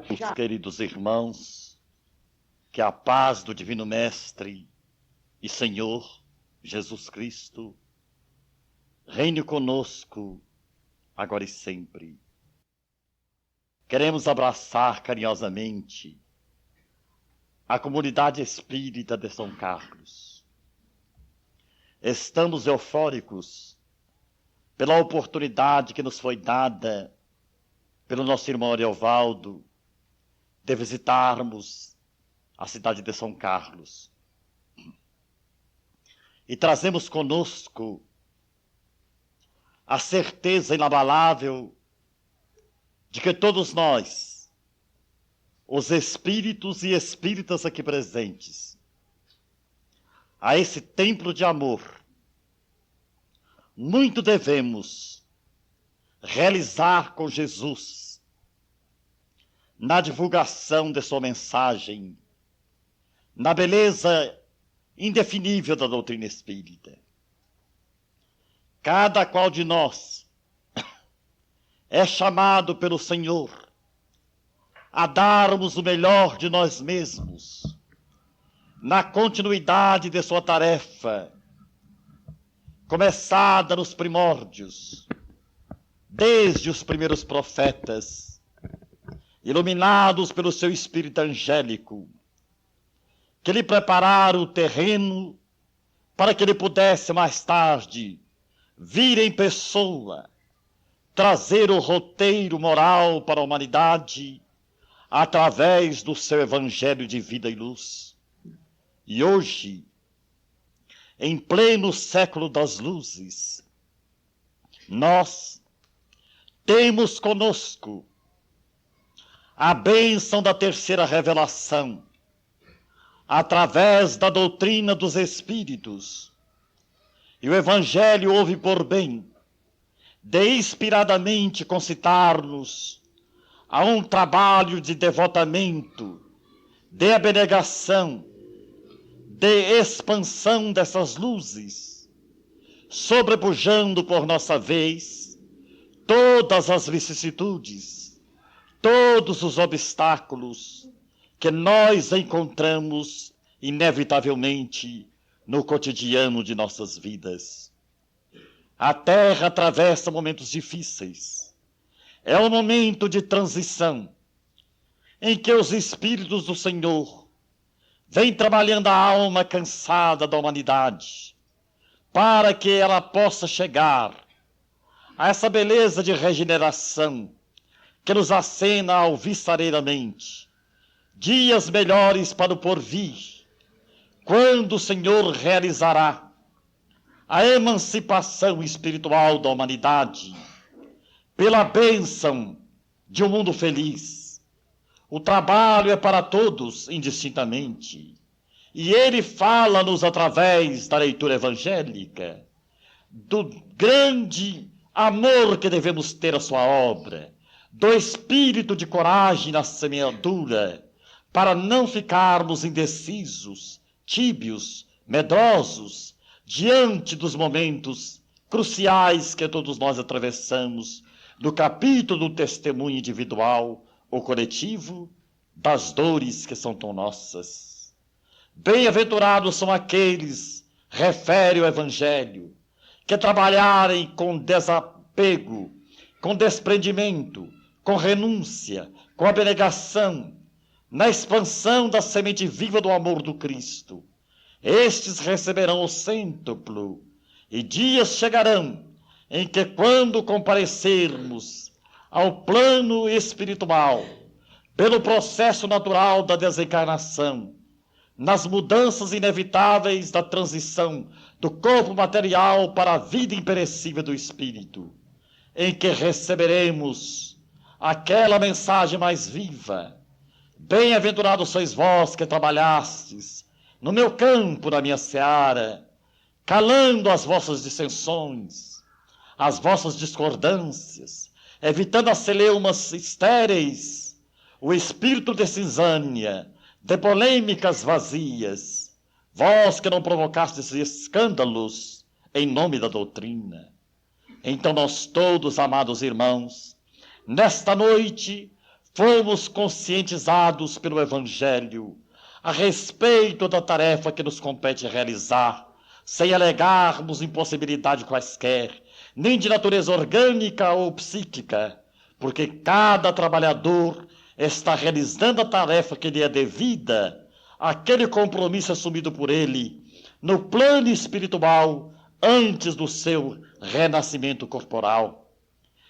Meus queridos irmãos, que a paz do Divino Mestre e Senhor Jesus Cristo reine conosco agora e sempre. Queremos abraçar carinhosamente a comunidade espírita de São Carlos. Estamos eufóricos pela oportunidade que nos foi dada pelo nosso irmão Ariovaldo de visitarmos a cidade de São Carlos. E trazemos conosco a certeza inabalável de que todos nós, os espíritos e espíritas aqui presentes, a esse templo de amor, muito devemos realizar com Jesus na divulgação de sua mensagem, na beleza indefinível da doutrina espírita. Cada qual de nós é chamado pelo Senhor a darmos o melhor de nós mesmos na continuidade de sua tarefa, começada nos primórdios, desde os primeiros profetas, iluminados pelo seu espírito angélico, que lhe prepararam o terreno para que ele pudesse mais tarde vir em pessoa, trazer o roteiro moral para a humanidade através do seu evangelho de vida e luz. E hoje, em pleno século das luzes, nós temos conosco a bênção da terceira revelação, através da doutrina dos Espíritos. E o Evangelho houve por bem de inspiradamente concitar-nos a um trabalho de devotamento, de abnegação, de expansão dessas luzes, sobrepujando por nossa vez todas as vicissitudes, todos os obstáculos que nós encontramos inevitavelmente no cotidiano de nossas vidas. A Terra atravessa momentos difíceis. É um momento de transição em que os Espíritos do Senhor vêm trabalhando a alma cansada da humanidade para que ela possa chegar a essa beleza de regeneração que nos acena alvissareiramente dias melhores para o porvir, quando o Senhor realizará a emancipação espiritual da humanidade pela bênção de um mundo feliz. O trabalho é para todos indistintamente, e ele fala-nos através da leitura evangélica do grande amor que devemos ter à sua obra, do espírito de coragem na semeadura, para não ficarmos indecisos, tíbios, medrosos, diante dos momentos cruciais que todos nós atravessamos, do capítulo do testemunho individual ou coletivo, das dores que são tão nossas. Bem-aventurados são aqueles, refere o Evangelho, que trabalharem com desapego, com desprendimento, com renúncia, com abnegação, na expansão da semente viva do amor do Cristo. Estes receberão o cêntuplo, e dias chegarão em que, quando comparecermos ao plano espiritual, pelo processo natural da desencarnação, nas mudanças inevitáveis da transição do corpo material para a vida imperecível do espírito, em que receberemos aquela mensagem mais viva: bem-aventurados sois vós que trabalhastes no meu campo, na minha seara, calando as vossas dissensões, as vossas discordâncias, evitando as celeumas estéreis, o espírito de cinzânia, de polêmicas vazias, vós que não provocastes escândalos em nome da doutrina. Então nós todos, amados irmãos, nesta noite, fomos conscientizados pelo Evangelho a respeito da tarefa que nos compete realizar, sem alegarmos impossibilidade quaisquer, nem de natureza orgânica ou psíquica, porque cada trabalhador está realizando a tarefa que lhe é devida, aquele compromisso assumido por ele no plano espiritual antes do seu renascimento corporal.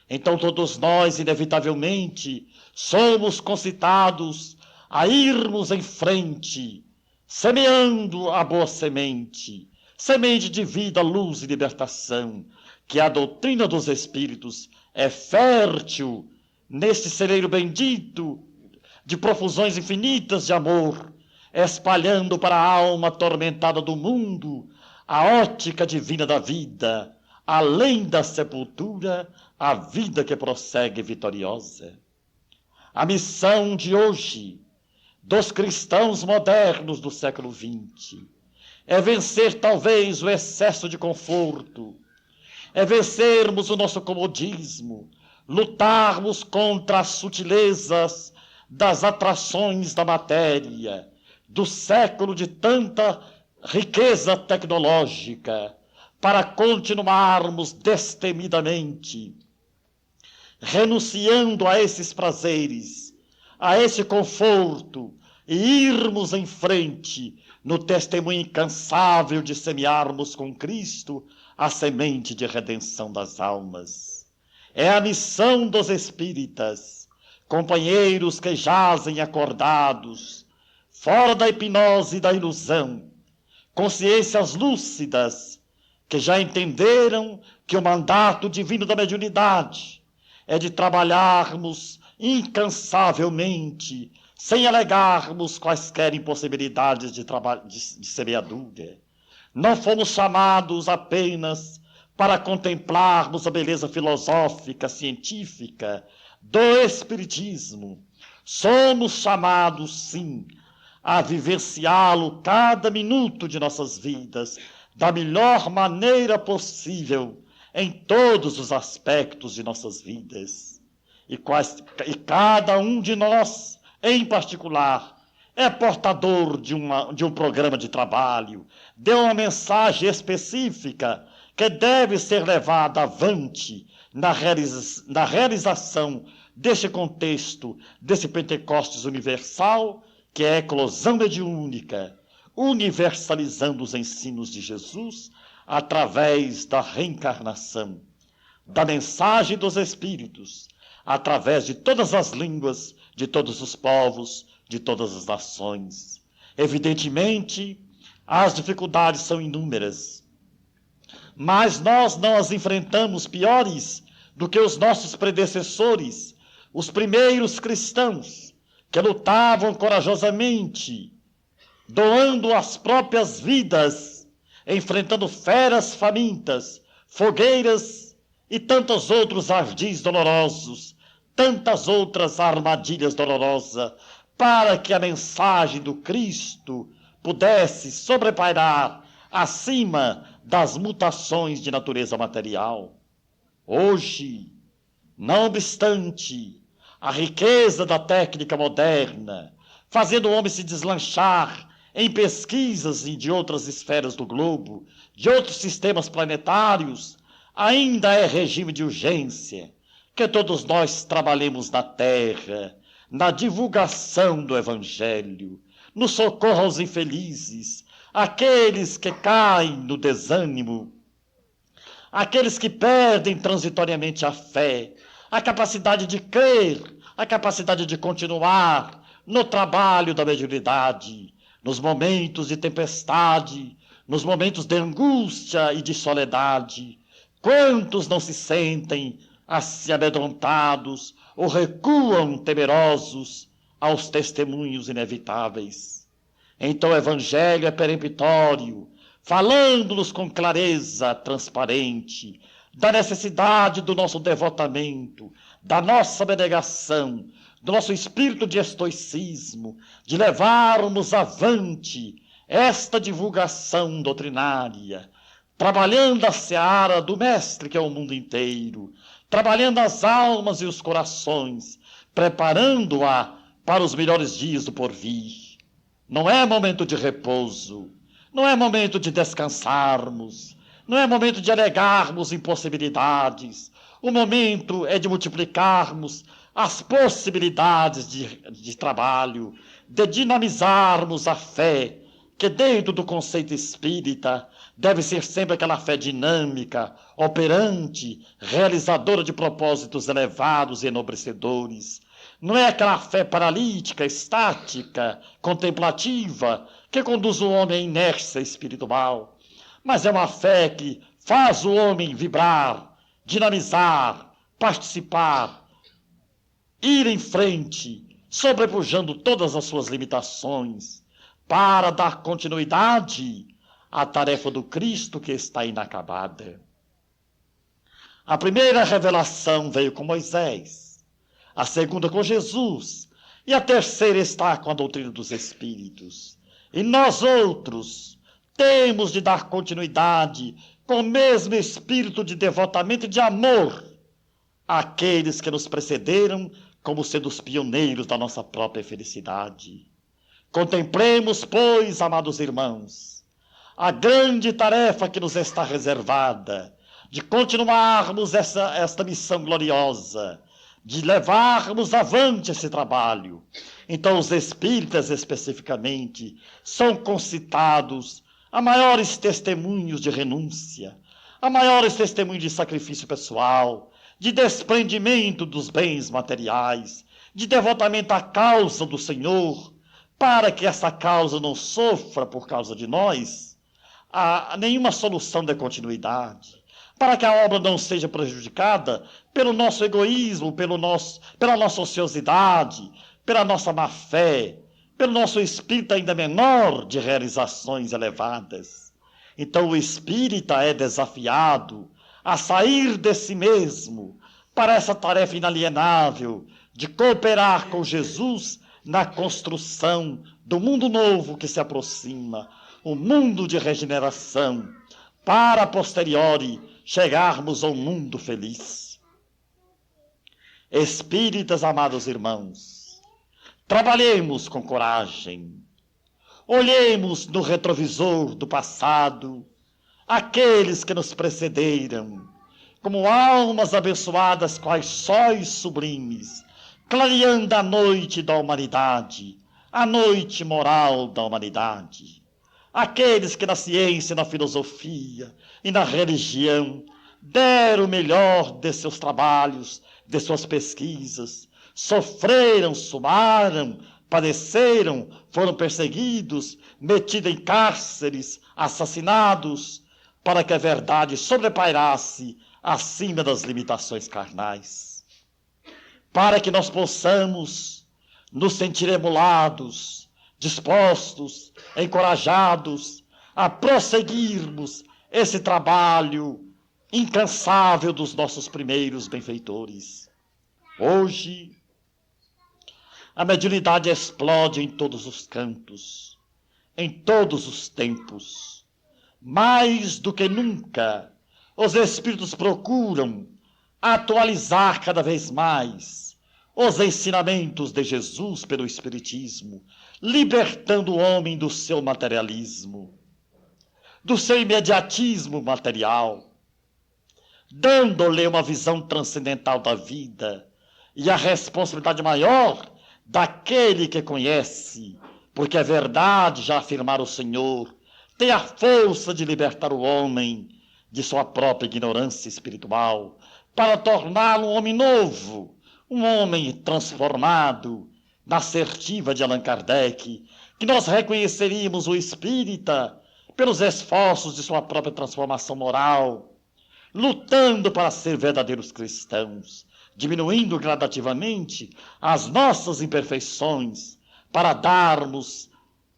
Então todos nós, inevitavelmente, somos concitados a irmos em frente, semeando a boa semente, semente de vida, luz e libertação, que a doutrina dos Espíritos é fértil neste celeiro bendito de profusões infinitas de amor, espalhando para a alma atormentada do mundo a ótica divina da vida, além da sepultura, a vida que prossegue vitoriosa. A missão de hoje dos cristãos modernos do século XX é vencer talvez o excesso de conforto, é vencermos o nosso comodismo, lutarmos contra as sutilezas das atrações da matéria, do século de tanta riqueza tecnológica, para continuarmos destemidamente renunciando a esses prazeres, a esse conforto, e irmos em frente no testemunho incansável de semearmos com Cristo a semente de redenção das almas. É a missão dos espíritas, companheiros que jazem acordados, fora da hipnose e da ilusão, consciências lúcidas, que já entenderam que o mandato divino da mediunidade é de trabalharmos incansavelmente, sem alegarmos quaisquer impossibilidades de semeadura. Não fomos chamados apenas para contemplarmos a beleza filosófica, científica do Espiritismo. Somos chamados, sim, a vivenciá-lo cada minuto de nossas vidas, da melhor maneira possível, em todos os aspectos de nossas vidas. E cada um de nós, em particular, é portador de um programa de trabalho, de uma mensagem específica que deve ser levada avante na realização deste contexto, desse Pentecostes universal, que é a eclosão mediúnica, universalizando os ensinos de Jesus através da reencarnação, da mensagem dos Espíritos, através de todas as línguas, de todos os povos, de todas as nações. Evidentemente, as dificuldades são inúmeras, mas nós não as enfrentamos piores do que os nossos predecessores, os primeiros cristãos, que lutavam corajosamente, doando as próprias vidas, enfrentando feras famintas, fogueiras e tantos outros ardis dolorosos, tantas outras armadilhas dolorosas, para que a mensagem do Cristo pudesse sobrepairar acima das mutações de natureza material. Hoje, não obstante a riqueza da técnica moderna, fazendo o homem se deslanchar em pesquisas de outras esferas do globo, de outros sistemas planetários, ainda é regime de urgência que todos nós trabalhemos na Terra, na divulgação do Evangelho, no socorro aos infelizes, aqueles que caem no desânimo, aqueles que perdem transitoriamente a fé, a capacidade de crer, a capacidade de continuar no trabalho da mediunidade, nos momentos de tempestade, nos momentos de angústia e de soledade. Quantos não se sentem assim amedrontados ou recuam temerosos aos testemunhos inevitáveis? Então o Evangelho é peremptório, falando-nos com clareza transparente da necessidade do nosso devotamento, da nossa abnegação, do nosso espírito de estoicismo, de levarmos avante esta divulgação doutrinária, trabalhando a seara do Mestre, que é o mundo inteiro, trabalhando as almas e os corações, preparando-a para os melhores dias do porvir. Não é momento de repouso, não é momento de descansarmos, não é momento de alegarmos impossibilidades. O momento é de multiplicarmos as possibilidades de trabalho, de dinamizarmos a fé, que dentro do conceito espírita deve ser sempre aquela fé dinâmica, operante, realizadora de propósitos elevados e enobrecedores. Não é aquela fé paralítica, estática, contemplativa, que conduz o homem à inércia espiritual, mas é uma fé que faz o homem vibrar, dinamizar, participar, ir em frente, sobrepujando todas as suas limitações, para dar continuidade à tarefa do Cristo que está inacabada. A primeira revelação veio com Moisés, a segunda com Jesus, e a terceira está com a doutrina dos Espíritos. E nós outros temos de dar continuidade com o mesmo espírito de devotamento e de amor àqueles que nos precederam, como sendo os pioneiros da nossa própria felicidade. Contemplemos, pois, amados irmãos, a grande tarefa que nos está reservada, de continuarmos esta missão gloriosa, de levarmos avante esse trabalho. Então, os espíritas, especificamente, são concitados a maiores testemunhos de renúncia, a maiores testemunhos de sacrifício pessoal, de desprendimento dos bens materiais, de devotamento à causa do Senhor, para que essa causa não sofra por causa de nós nenhuma solução de continuidade, para que a obra não seja prejudicada pelo nosso egoísmo, pela nossa ociosidade, pela nossa má-fé, pelo nosso espírito ainda menor de realizações elevadas. Então o espírita é desafiado a sair de si mesmo para essa tarefa inalienável de cooperar com Jesus na construção do mundo novo que se aproxima, o mundo de regeneração, para a posteriori chegarmos ao mundo feliz. Espíritas, amados irmãos, trabalhemos com coragem, olhemos no retrovisor do passado aqueles que nos precederam, como almas abençoadas quais sóis sublimes, clareando a noite da humanidade, a noite moral da humanidade. Aqueles que na ciência, na filosofia e na religião deram o melhor de seus trabalhos, de suas pesquisas, sofreram, sumaram, padeceram, foram perseguidos, metidos em cárceres, assassinados, para que a verdade sobrepairasse acima das limitações carnais. Para que nós possamos nos sentir emulados, dispostos, encorajados a prosseguirmos esse trabalho incansável dos nossos primeiros benfeitores. Hoje, a mediunidade explode em todos os cantos, em todos os tempos. Mais do que nunca, os espíritos procuram atualizar cada vez mais os ensinamentos de Jesus pelo Espiritismo, libertando o homem do seu materialismo, do seu imediatismo material, dando-lhe uma visão transcendental da vida e a responsabilidade maior daquele que conhece, porque a verdade, já afirmara o Senhor, tem a força de libertar o homem de sua própria ignorância espiritual, para torná-lo um homem novo, um homem transformado. Na assertiva de Allan Kardec, que nós reconheceríamos o espírita pelos esforços de sua própria transformação moral, lutando para ser verdadeiros cristãos, diminuindo gradativamente as nossas imperfeições, para darmos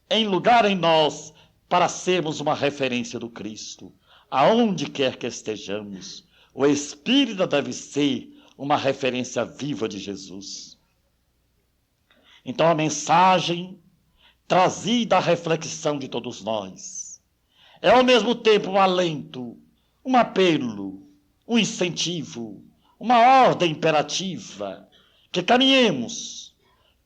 em lugar em nós, para sermos uma referência do Cristo, aonde quer que estejamos. O espírita deve ser uma referência viva de Jesus. Então a mensagem trazida à reflexão de todos nós é ao mesmo tempo um alento, um apelo, um incentivo, uma ordem imperativa que caminhemos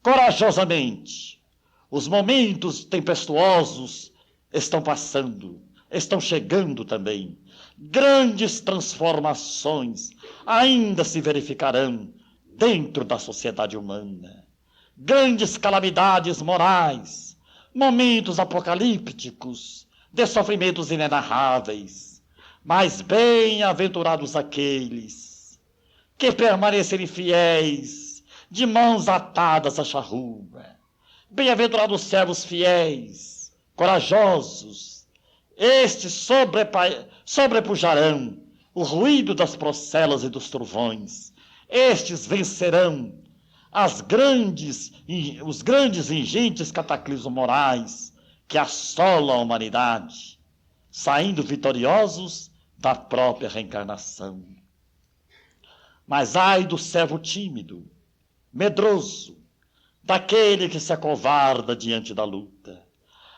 corajosamente. Os momentos tempestuosos estão passando, estão chegando também. Grandes transformações ainda se verificarão dentro da sociedade humana. Grandes calamidades morais, momentos apocalípticos, de sofrimentos inenarráveis. Mas bem-aventurados aqueles que permanecerem fiéis, de mãos atadas à charrua. Bem-aventurados servos fiéis, corajosos. Estes sobrepujarão o ruído das procelas e dos trovões. Estes vencerão os grandes e ingentes cataclismos morais que assolam a humanidade, saindo vitoriosos da própria reencarnação. Mas ai do servo tímido, medroso, daquele que se acovarda diante da luta.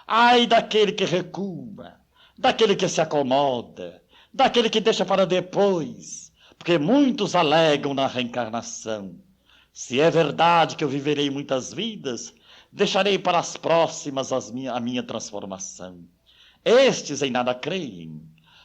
Ai daquele que recua, daquele que se acomoda, daquele que deixa para depois, porque muitos alegam na reencarnação. Se é verdade que eu viverei muitas vidas, deixarei para as próximas a minha transformação. Estes em nada creem,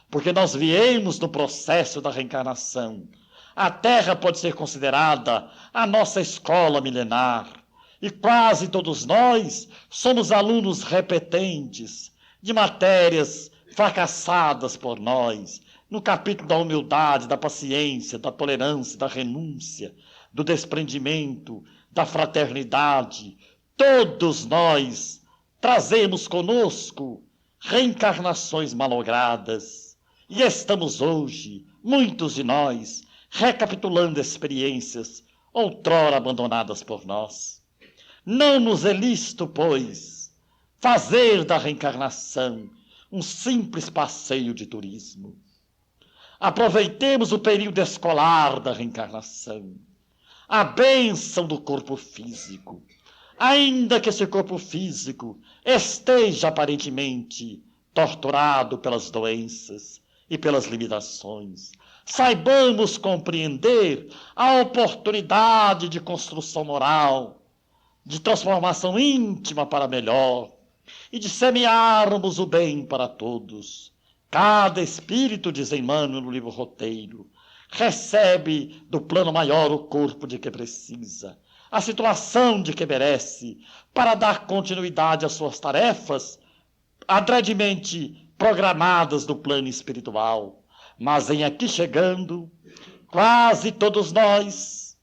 porque nós viemos no processo da reencarnação. A Terra pode ser considerada a nossa escola milenar, e quase todos nós somos alunos repetentes de matérias fracassadas por nós, no capítulo da humildade, da paciência, da tolerância, da renúncia, do desprendimento, da fraternidade. Todos nós trazemos conosco reencarnações malogradas e estamos hoje, muitos de nós, recapitulando experiências outrora abandonadas por nós. Não nos é lícito, pois, fazer da reencarnação um simples passeio de turismo. Aproveitemos o período escolar da reencarnação, a bênção do corpo físico. Ainda que esse corpo físico esteja aparentemente torturado pelas doenças e pelas limitações, saibamos compreender a oportunidade de construção moral, de transformação íntima para melhor e de semearmos o bem para todos. Cada espírito, diz Emmanuel no livro Roteiro, recebe do plano maior o corpo de que precisa, a situação de que merece, para dar continuidade às suas tarefas adredemente programadas do plano espiritual. Mas em aqui chegando, quase todos nós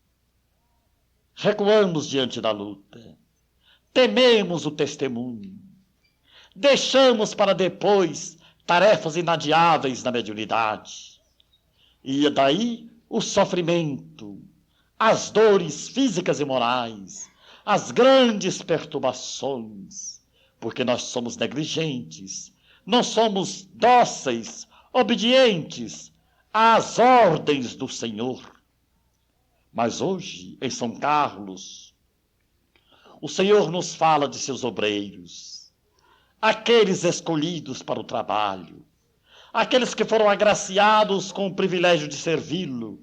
recuamos diante da luta, tememos o testemunho, deixamos para depois tarefas inadiáveis na mediunidade. E daí o sofrimento, as dores físicas e morais, as grandes perturbações, porque nós somos negligentes, não somos dóceis, obedientes às ordens do Senhor. Mas hoje, em São Carlos, o Senhor nos fala de seus obreiros, aqueles escolhidos para o trabalho, aqueles que foram agraciados com o privilégio de servi-lo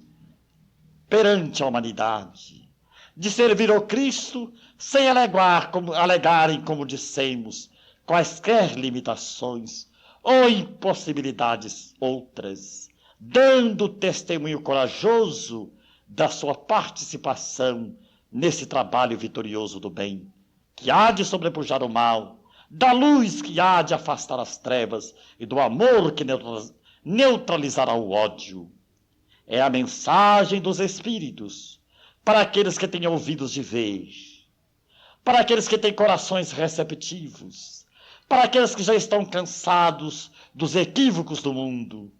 perante a humanidade, de servir ao Cristo sem alegarem, como dissemos, quaisquer limitações ou impossibilidades outras, dando testemunho corajoso da sua participação nesse trabalho vitorioso do bem, que há de sobrepujar o mal, da luz que há de afastar as trevas e do amor que neutralizará o ódio. É a mensagem dos Espíritos para aqueles que têm ouvidos de ver, para aqueles que têm corações receptivos, para aqueles que já estão cansados dos equívocos do mundo,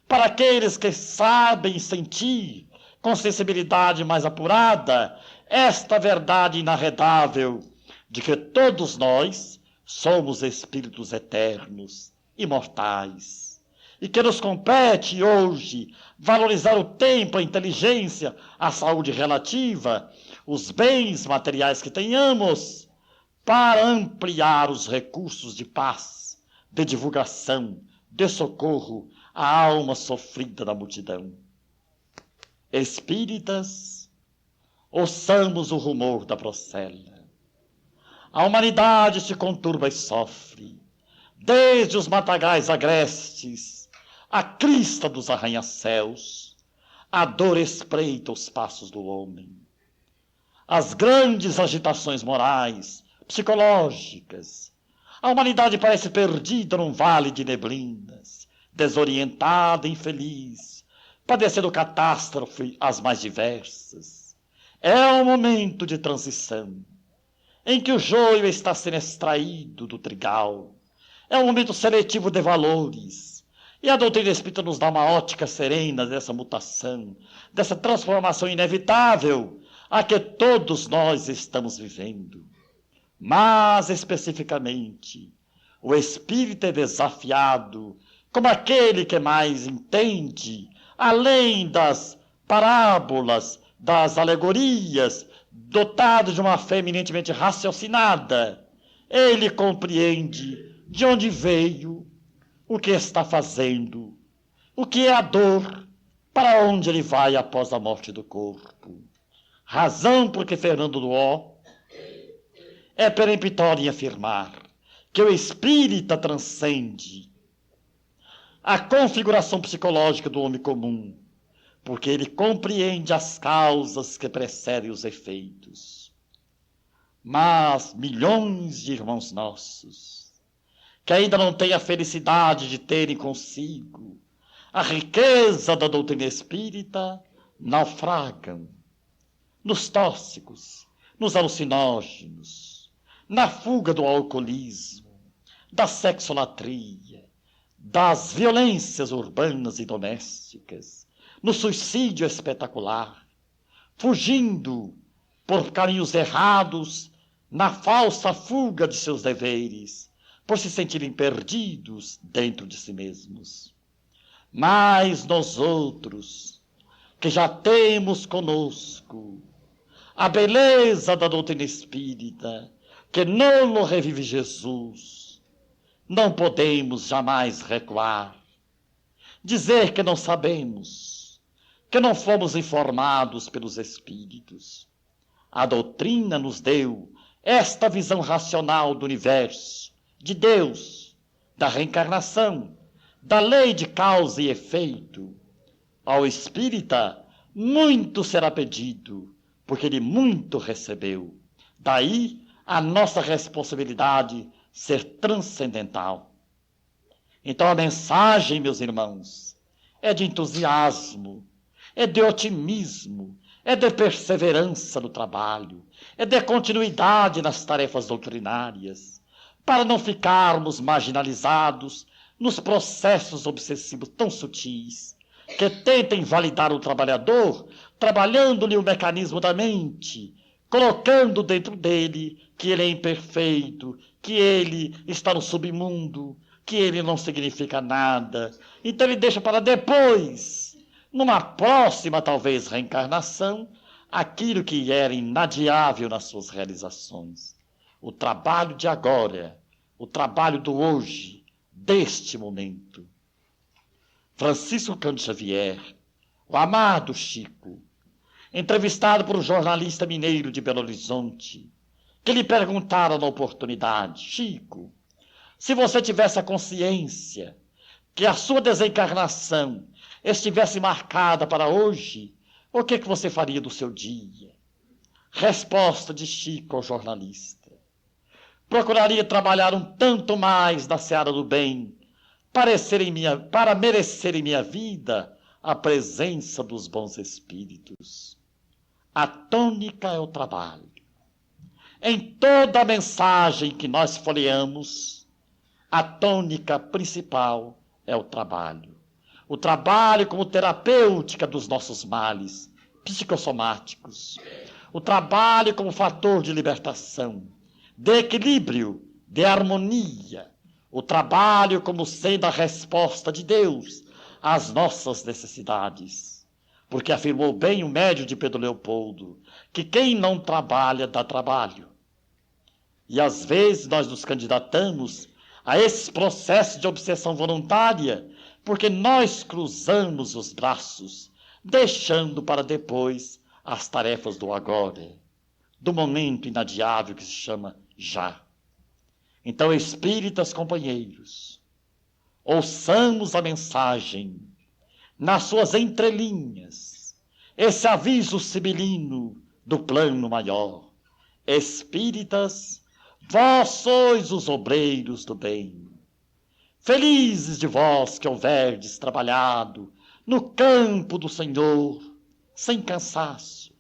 para aqueles que sabem sentir com sensibilidade mais apurada esta verdade inarredável de que todos nós somos espíritos eternos, imortais, e que nos compete hoje valorizar o tempo, a inteligência, a saúde relativa, os bens materiais que tenhamos, para ampliar os recursos de paz, de divulgação, de socorro à alma sofrida da multidão. Espíritas, ouçamos o rumor da procela. A humanidade se conturba e sofre, desde os matagais agrestes, a crista dos arranha-céus, a dor espreita os passos do homem. As grandes agitações morais, psicológicas, a humanidade parece perdida num vale de neblinas, desorientada e infeliz, padecendo catástrofe as mais diversas. É um momento de transição, em que o joio está sendo extraído do trigal. É um momento seletivo de valores. E a doutrina espírita nos dá uma ótica serena dessa mutação, dessa transformação inevitável a que todos nós estamos vivendo. Mas, especificamente, o espírito é desafiado como aquele que mais entende, além das parábolas, das alegorias, dotado de uma fé eminentemente raciocinada. Ele compreende de onde veio, o que está fazendo, o que é a dor, para onde ele vai após a morte do corpo. Razão porque Fernando Duó é peremptório em afirmar que o espírita transcende a configuração psicológica do homem comum, porque ele compreende as causas que precedem os efeitos. Mas milhões de irmãos nossos, que ainda não têm a felicidade de terem consigo a riqueza da doutrina espírita, naufragam nos tóxicos, nos alucinógenos, na fuga do alcoolismo, da sexolatria, das violências urbanas e domésticas, no suicídio espetacular, fugindo por caminhos errados, na falsa fuga de seus deveres, por se sentirem perdidos dentro de si mesmos. Mas nós outros, que já temos conosco a beleza da doutrina espírita, que não revive Jesus, não podemos jamais recuar, dizer que não sabemos, que não fomos informados pelos espíritos. A doutrina nos deu esta visão racional do universo, de Deus, da reencarnação, da lei de causa e efeito. Ao espírita muito será pedido, porque ele muito recebeu. Daí a nossa responsabilidade ser transcendental. Então a mensagem, meus irmãos, é de entusiasmo, é de otimismo, é de perseverança no trabalho, é de continuidade nas tarefas doutrinárias, para não ficarmos marginalizados nos processos obsessivos tão sutis, que tentem validar o trabalhador, trabalhando-lhe o mecanismo da mente, colocando dentro dele que ele é imperfeito, que ele está no submundo, que ele não significa nada. Então ele deixa para depois, numa próxima, talvez, reencarnação, aquilo que era inadiável nas suas realizações. O trabalho de agora, o trabalho do hoje, deste momento. Francisco Cândido Xavier, o amado Chico, entrevistado por um jornalista mineiro de Belo Horizonte, que lhe perguntaram na oportunidade: Chico, se você tivesse a consciência que a sua desencarnação estivesse marcada para hoje, o que você faria do seu dia? Resposta de Chico ao jornalista: procuraria trabalhar um tanto mais na seara do bem, para merecer em minha vida a presença dos bons espíritos. A tônica é o trabalho. Em toda a mensagem que nós folheamos, a tônica principal é o trabalho. O trabalho como terapêutica dos nossos males psicossomáticos. O trabalho como fator de libertação, de equilíbrio, de harmonia. O trabalho como sendo a resposta de Deus às nossas necessidades. Porque afirmou bem o médium de Pedro Leopoldo, que quem não trabalha dá trabalho. E às vezes nós nos candidatamos a esses processos de obsessão voluntária, porque nós cruzamos os braços, deixando para depois às tarefas do agora, do momento inadiável que se chama já. Então, espíritas companheiros, ouçamos a mensagem nas suas entrelinhas, esse aviso sibilino do plano maior. Espíritas, vós sois os obreiros do bem. Felizes de vós que houverdes trabalhado no campo do Senhor, sem cansaço,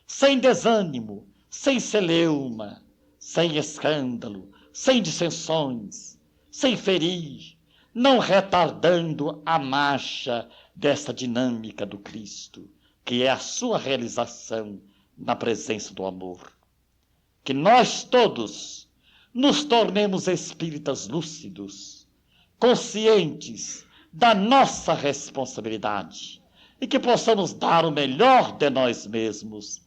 sem desânimo, sem celeuma, sem escândalo, sem dissensões, sem ferir, não retardando a marcha dessa dinâmica do Cristo, que é a sua realização na presença do amor. Que nós todos nos tornemos espíritas lúcidos, conscientes da nossa responsabilidade e que possamos dar o melhor de nós mesmos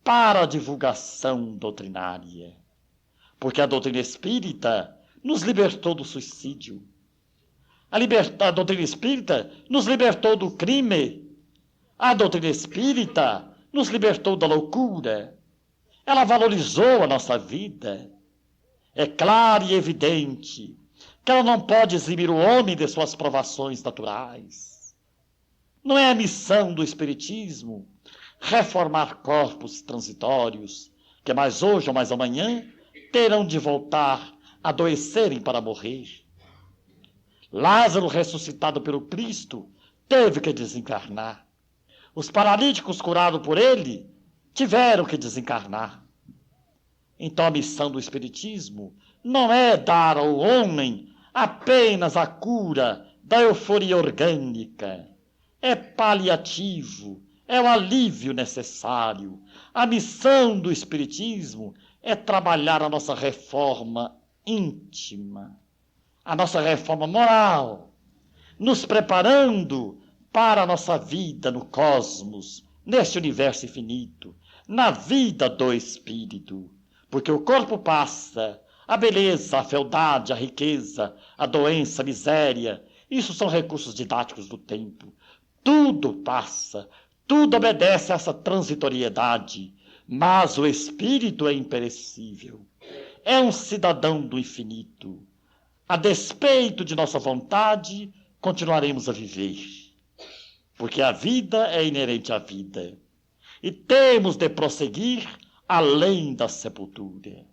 para a divulgação doutrinária. Porque a doutrina espírita nos libertou do suicídio. A doutrina espírita nos libertou do crime. A doutrina espírita nos libertou da loucura. Ela valorizou a nossa vida. É claro e evidente que ela não pode eximir o homem de suas provações naturais. Não é a missão do espiritismo reformar corpos transitórios que mais hoje ou mais amanhã terão de voltar a adoecerem para morrer. Lázaro, ressuscitado pelo Cristo, teve que desencarnar. Os paralíticos curados por ele tiveram que desencarnar. Então a missão do espiritismo não é dar ao homem apenas a cura da euforia orgânica. É paliativo, é o alívio necessário. A missão do espiritismo é trabalhar a nossa reforma íntima, a nossa reforma moral, nos preparando para a nossa vida no cosmos, neste universo infinito, na vida do espírito. Porque o corpo passa, a beleza, a fealdade, a riqueza, a doença, a miséria, isso são recursos didáticos do tempo. Tudo passa, tudo obedece a essa transitoriedade, mas o espírito é imperecível. É um cidadão do infinito. A despeito de nossa vontade, continuaremos a viver. Porque a vida é inerente à vida. E temos de prosseguir além da sepultura.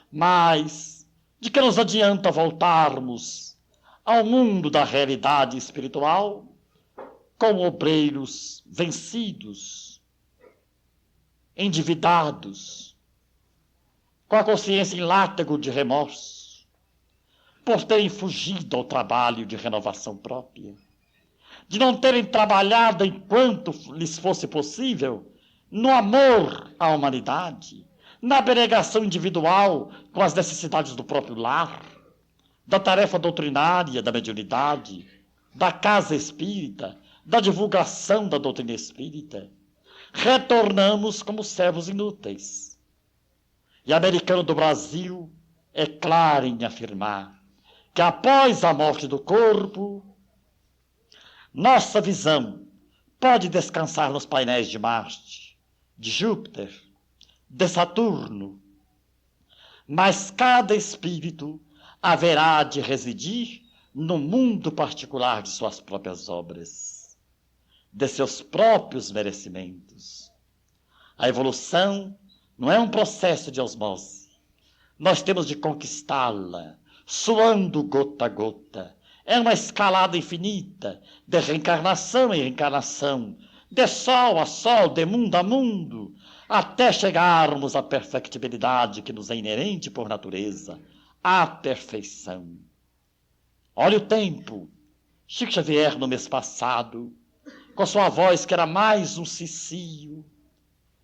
Mas de que nos adianta voltarmos ao mundo da realidade espiritual com obreiros vencidos, endividados, com a consciência em látego de remorso, por terem fugido ao trabalho de renovação própria, de não terem trabalhado enquanto lhes fosse possível no amor à humanidade, na abnegação individual com as necessidades do próprio lar, da tarefa doutrinária da mediunidade, da casa espírita, da divulgação da doutrina espírita. Retornamos como servos inúteis. E Americano do Brasil é claro em afirmar que após a morte do corpo, nossa visão pode descansar nos painéis de Marte, de Júpiter, de Saturno, mas cada espírito haverá de residir no mundo particular de suas próprias obras, de seus próprios merecimentos. A evolução não é um processo de osmose. Nós temos de conquistá-la, suando gota a gota. É uma escalada infinita, de reencarnação em reencarnação, de sol a sol, de mundo a mundo, até chegarmos à perfectibilidade que nos é inerente por natureza, à perfeição. Olha o tempo. Chico Xavier, no mês passado, com sua voz que era mais um cicio,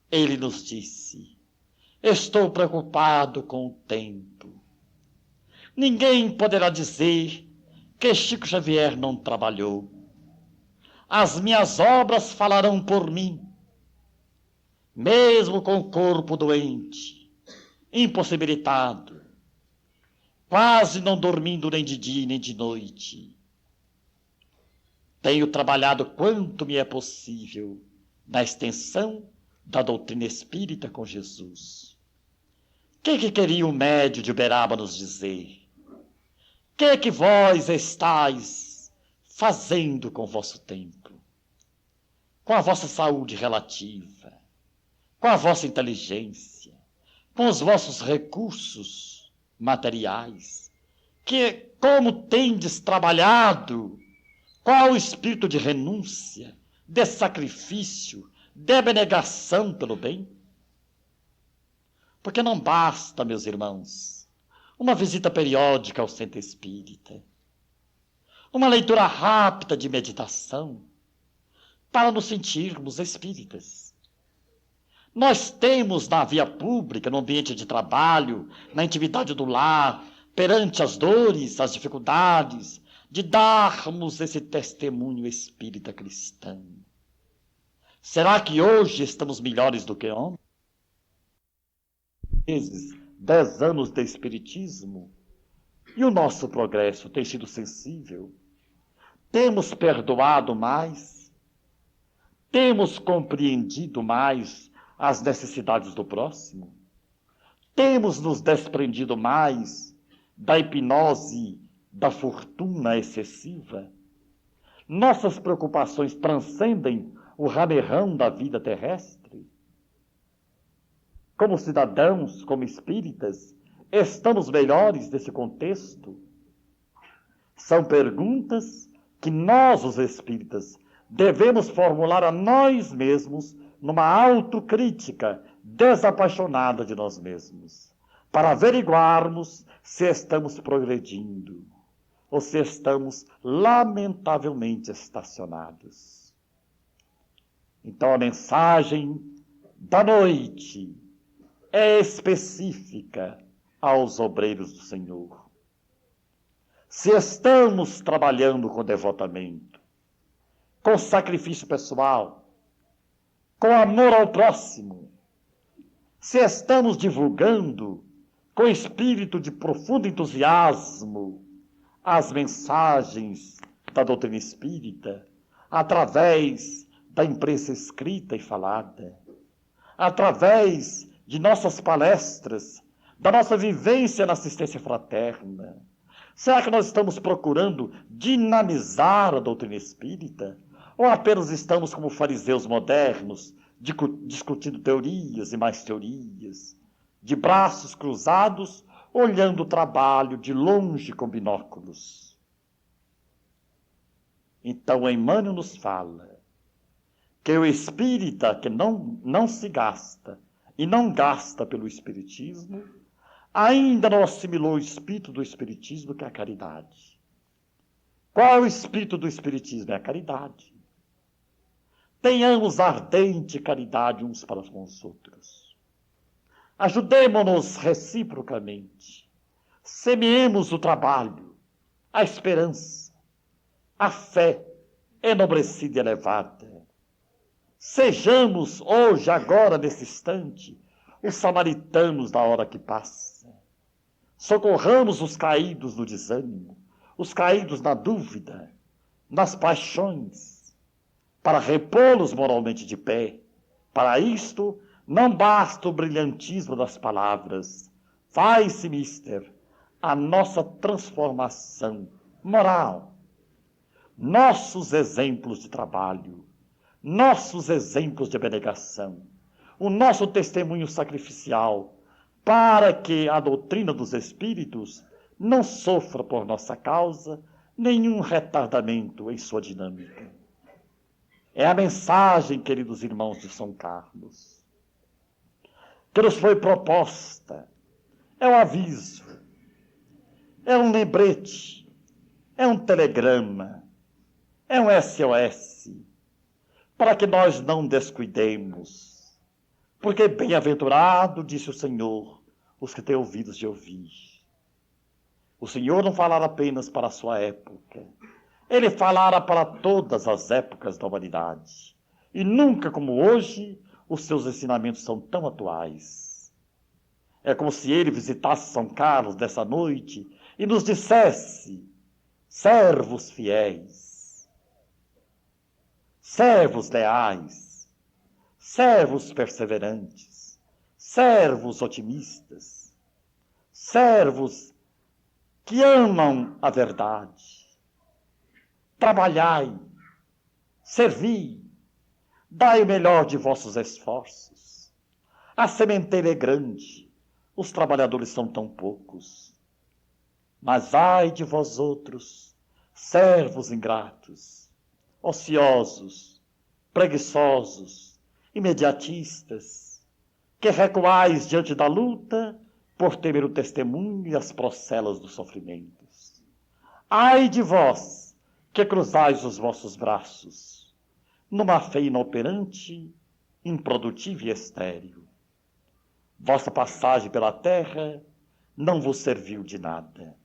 ele nos disse: estou preocupado com o tempo. Ninguém poderá dizer que Chico Xavier não trabalhou. As minhas obras falarão por mim, mesmo com o corpo doente, impossibilitado, quase não dormindo nem de dia nem de noite. Tenho trabalhado quanto me é possível na extensão da doutrina espírita com Jesus. Que queria o médio de Uberaba nos dizer? Que vós estáis fazendo com o vosso tempo? Com a vossa saúde relativa, com a vossa inteligência, com os vossos recursos materiais, como tendes trabalhado? Qual o espírito de renúncia, de sacrifício, de abnegação pelo bem? Porque não basta, meus irmãos, uma visita periódica ao centro espírita, uma leitura rápida de meditação, para nos sentirmos espíritas. Nós temos na via pública, no ambiente de trabalho, na intimidade do lar, perante as dores, as dificuldades, de darmos esse testemunho espírita cristão. Será que hoje estamos melhores do que ontem? 10 anos de espiritismo, e o nosso progresso tem sido sensível? Temos perdoado mais? Temos compreendido mais as necessidades do próximo? Temos nos desprendido mais da hipnose da fortuna excessiva? Nossas preocupações transcendem o ramerrão da vida terrestre? Como cidadãos, como espíritas, estamos melhores nesse contexto? São perguntas que nós, os espíritas, devemos formular a nós mesmos numa autocrítica desapaixonada de nós mesmos, para averiguarmos se estamos progredindo ou se estamos lamentavelmente estacionados. Então a mensagem da noite é específica aos obreiros do Senhor. Se estamos trabalhando com devotamento, com sacrifício pessoal, com amor ao próximo, se estamos divulgando com espírito de profundo entusiasmo as mensagens da doutrina espírita, através da imprensa escrita e falada, através de nossas palestras, da nossa vivência na assistência fraterna, será que nós estamos procurando dinamizar a doutrina espírita? Ou apenas estamos como fariseus modernos, discutindo teorias e mais teorias, de braços cruzados, olhando o trabalho de longe com binóculos? Então Emmanuel nos fala que o espírita que não se gasta e não gasta pelo espiritismo, ainda não assimilou o espírito do espiritismo, que é a caridade. Qual é o espírito do espiritismo? É a caridade. Tenhamos ardente caridade uns para com os outros. Ajudemo-nos reciprocamente. Semeemos o trabalho, a esperança, a fé enobrecida e elevada. Sejamos hoje, agora, nesse instante, os samaritanos da hora que passa. Socorramos os caídos no desânimo, os caídos na dúvida, nas paixões, para repô-los moralmente de pé. Para isto, não basta o brilhantismo das palavras. Faz-se, mister, a nossa transformação moral. Nossos exemplos de trabalho, nossos exemplos de abnegação, o nosso testemunho sacrificial, para que a doutrina dos espíritos não sofra por nossa causa nenhum retardamento em sua dinâmica. É a mensagem, queridos irmãos de São Carlos, que nos foi proposta. É um aviso, é um lembrete, é um telegrama, é um SOS, para que nós não descuidemos. Porque bem-aventurado, disse o Senhor, os que têm ouvidos de ouvir. O Senhor não falara apenas para a sua época. Ele falara para todas as épocas da humanidade. E nunca como hoje, os seus ensinamentos são tão atuais. É como se ele visitasse São Carlos dessa noite e nos dissesse: servos fiéis, servos leais, servos perseverantes, servos otimistas, servos que amam a verdade. Trabalhai, servi, dai o melhor de vossos esforços. A sementeira é grande, os trabalhadores são tão poucos. Mas ai de vós outros, servos ingratos, ociosos, preguiçosos, imediatistas, que recuais diante da luta por temer o testemunho e as procelas dos sofrimentos. Ai de vós, que cruzais os vossos braços, numa fé inoperante, improdutiva e estéril. Vossa passagem pela terra não vos serviu de nada.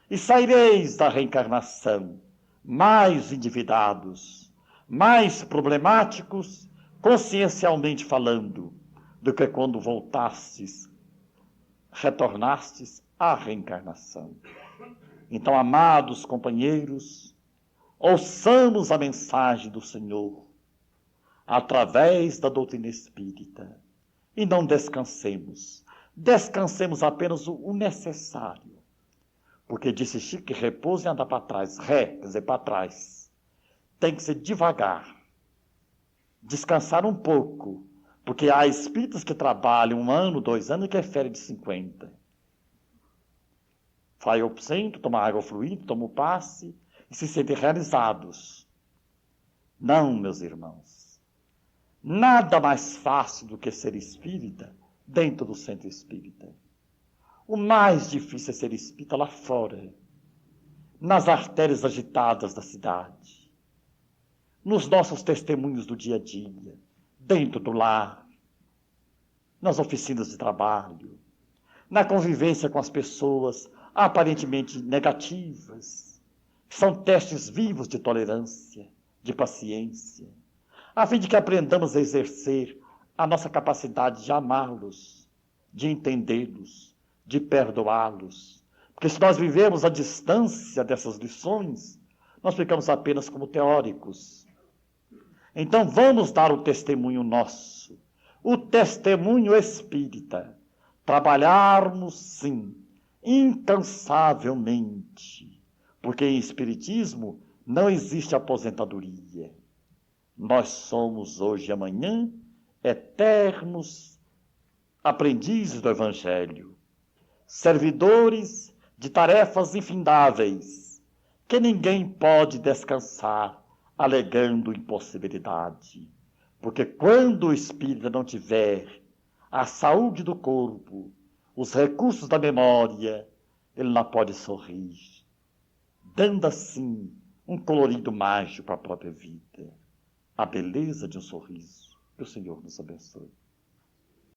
E saireis da reencarnação mais endividados, mais problemáticos, consciencialmente falando, do que quando retornastes à reencarnação. Então, amados companheiros, ouçamos a mensagem do Senhor através da doutrina espírita e não descansemos. Descansemos apenas o necessário. Porque disse Chico que repouso e anda para trás. Quer dizer, para trás. Tem que ser devagar. Descansar um pouco. Porque há espíritos que trabalham 1 ano, 2 anos e que é férias de 50. Vai ao centro, toma água fluida, toma o passe e se sentem realizados. Não, meus irmãos. Nada mais fácil do que ser espírita dentro do centro espírita. O mais difícil é ser espírita lá fora, nas artérias agitadas da cidade, nos nossos testemunhos do dia a dia, dentro do lar, nas oficinas de trabalho, na convivência com as pessoas aparentemente negativas, que são testes vivos de tolerância, de paciência, a fim de que aprendamos a exercer a nossa capacidade de amá-los, de entendê-los, de perdoá-los. Porque se nós vivemos à distância dessas lições, nós ficamos apenas como teóricos. Então vamos dar o testemunho nosso, o testemunho espírita. Trabalharmos, sim, incansavelmente, porque em espiritismo não existe aposentadoria. Nós somos hoje e amanhã eternos aprendizes do Evangelho, servidores de tarefas infindáveis, que ninguém pode descansar alegando impossibilidade. Porque quando o espírito não tiver a saúde do corpo, os recursos da memória, ele não pode sorrir, dando assim um colorido mágico à própria vida, a beleza de um sorriso. Que o Senhor nos abençoe.